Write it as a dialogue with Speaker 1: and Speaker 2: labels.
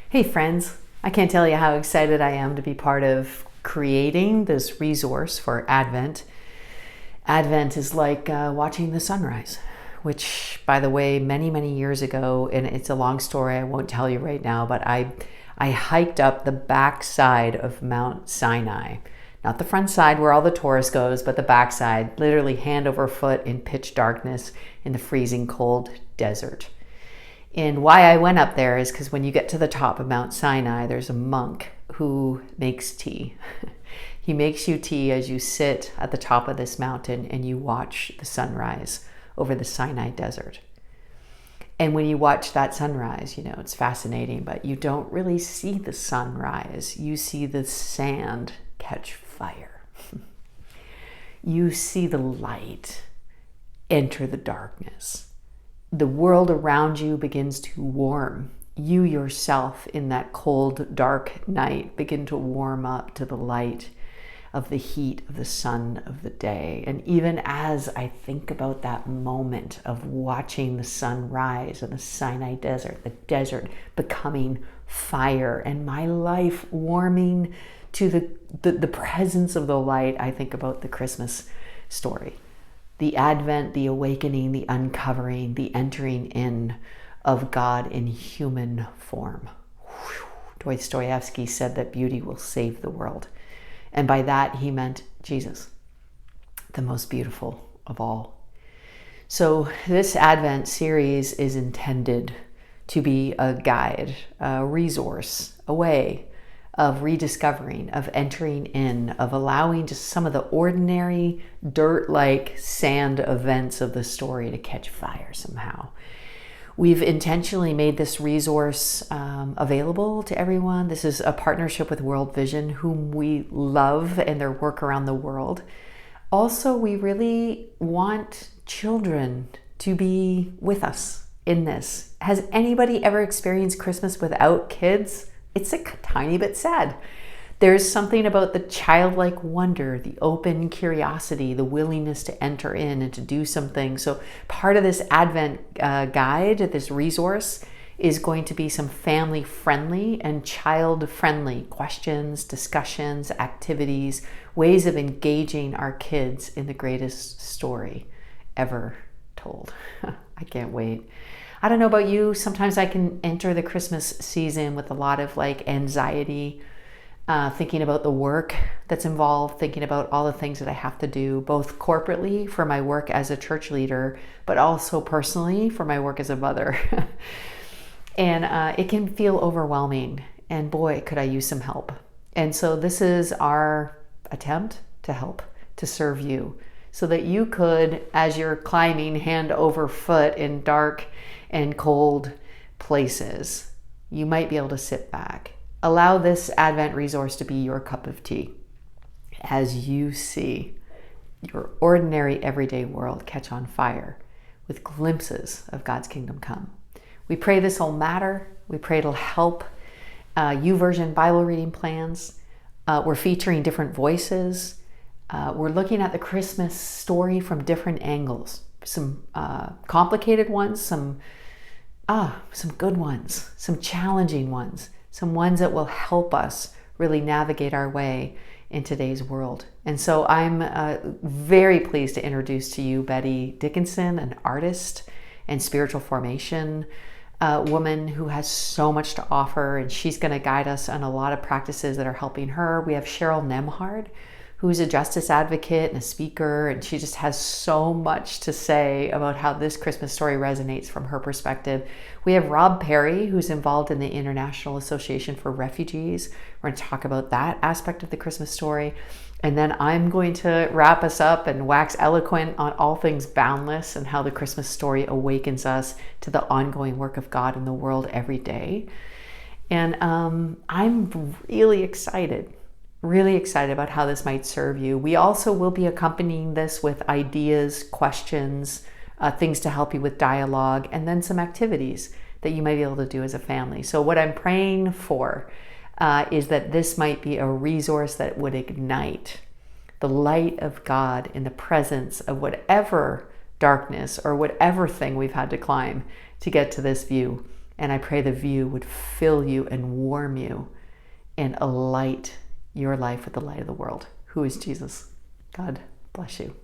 Speaker 1: Hey friends, I can't tell you how excited I am to be part of creating this resource for Advent. Advent is like watching the sunrise, which, by the way, many years ago, and it's a long story, I won't tell you right now, but I hiked up the back side of Mount Sinai. Not the front side where all the tourists goes, but the back side, literally hand over foot in pitch darkness in the freezing cold desert. And why I went up there is because when you get to the top of Mount Sinai, there's a monk who makes tea. He makes you tea as you sit at the top of this mountain and you watch the sunrise over the Sinai desert. And when you watch that sunrise, it's fascinating, but you don't really see the sunrise. You see the sand catch fire. You see the light enter the darkness. The world around you begins to warm. You yourself in that cold, dark night begin to warm up to the light of the heat of the sun of the day. And even as I think about that moment of watching the sun rise in the Sinai desert, the desert becoming fire and my life warming to the presence of the light, I think about the Christmas story. The advent, the awakening, the uncovering, the entering in of God in human form. Dostoevsky said that beauty will save the world. And by that, he meant Jesus, the most beautiful of all. So this Advent series is intended to be a guide, a resource, a way of rediscovering, of entering in, of allowing just some of the ordinary dirt-like sand events of the story to catch fire somehow. We've intentionally made this resource available to everyone. This is a partnership with World Vision, whom we love and their work around the world. Also, we really want children to be with us in this. Has anybody ever experienced Christmas without kids? It's a tiny bit sad. There's something about the childlike wonder, the open curiosity, the willingness to enter in and to do something. So part of this Advent guide, this resource, is going to be some family-friendly and child-friendly questions, discussions, activities, ways of engaging our kids in the greatest story ever told. I can't wait. I don't know about you, sometimes I can enter the Christmas season with a lot of anxiety, thinking about the work that's involved, thinking about all the things that I have to do, both corporately for my work as a church leader, but also personally for my work as a mother. And it can feel overwhelming, and boy, could I use some help. And so this is our attempt to help, to serve you, so that you could, as you're climbing hand over foot in dark and cold places, you might be able to sit back. Allow this Advent resource to be your cup of tea as you see your ordinary everyday world catch on fire with glimpses of God's kingdom come. We pray this will matter. We pray it'll help. YouVersion Bible reading plans. We're featuring different voices. We're looking at the Christmas story from different angles. Some complicated ones, some good ones, some challenging ones, some ones that will help us really navigate our way in today's world. And so I'm very pleased to introduce to you Betty Dickinson, an artist and spiritual formation woman who has so much to offer, and she's going to guide us on a lot of practices that are helping her. We have Cheryl Nemhard, who's a justice advocate and a speaker, and she just has so much to say about how this Christmas story resonates from her perspective. We have Rob Perry, who's involved in the International Association for Refugees. We're going to talk about that aspect of the Christmas story. And then I'm going to wrap us up and wax eloquent on all things boundless and how the Christmas story awakens us to the ongoing work of God in the world every day. And I'm really excited about how this might serve you. We also will be accompanying this with ideas, questions, things to help you with dialogue, and then some activities that you might be able to do as a family. So what I'm praying for is that this might be a resource that would ignite the light of God in the presence of whatever darkness or whatever thing we've had to climb to get to this view And I pray the view would fill you and warm you and alight your life with the light of the world, who is Jesus. God bless you.